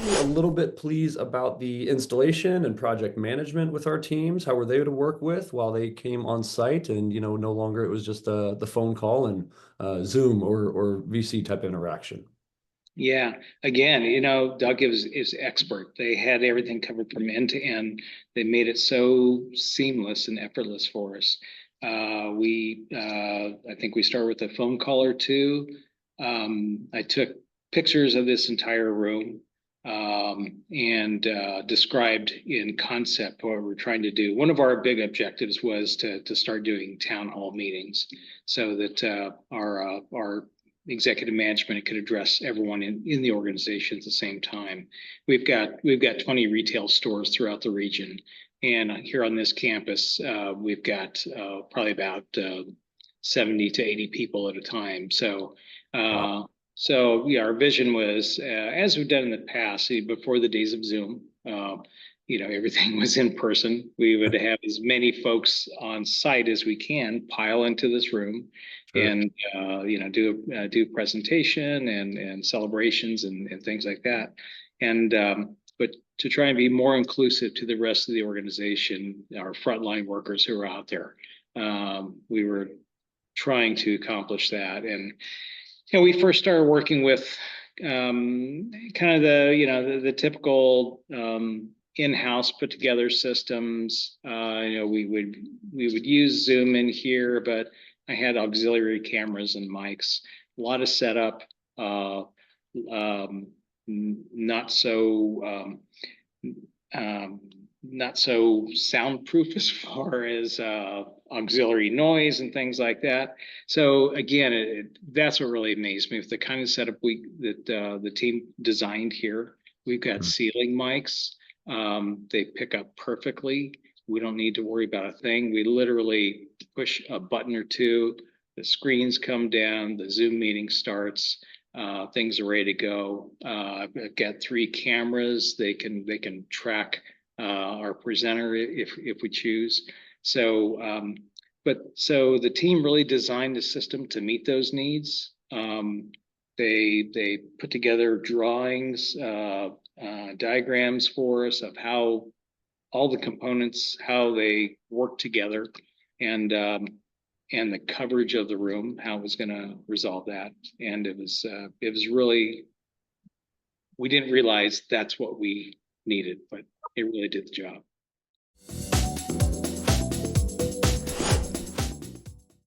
A little bit pleased about the installation and project management with our teams. How were they to work with while they came on site? And no longer it was just the phone call and Zoom or VC type interaction. Yeah, again, Doug is expert. They had everything covered from end to end. They made it so seamless and effortless for us. I think we started with a phone call or two. I took pictures of this entire room and described in concept what we're trying to do. One of our big objectives was to start doing town hall meetings so that our executive management could address everyone in the organization at the same time. We've got 20 retail stores throughout the region, and here on this campus, we've got probably about 70 to 80 people at a time. So, Wow. yeah, our vision was, as we've done in the past, before the days of Zoom. Everything was in person. We would have as many folks on site as we can pile into this room Sure. and do presentation and celebrations and things like that. And but to try and be more inclusive to the rest of the organization, our frontline workers who are out there, we were trying to accomplish that. And we first started working with kind of the typical in-house put together systems. We would use Zoom in here, but I had auxiliary cameras and mics, a lot of setup, not so not so soundproof as far as auxiliary noise and things like that. So again, that's what really amazed me with the kind of setup that the team designed here. We've got ceiling mics. They pick up perfectly. We don't need to worry about a thing. We literally push a button or two, the screens come down, the Zoom meeting starts, things are ready to go. I've got 3 cameras. They can track our presenter if we choose. So the team really designed the system to meet those needs. They put together drawings, diagrams for us of how all the components, how they work together, and the coverage of the room, how it was going to resolve that. And it was really, we didn't realize that's what we needed, but it really did the job.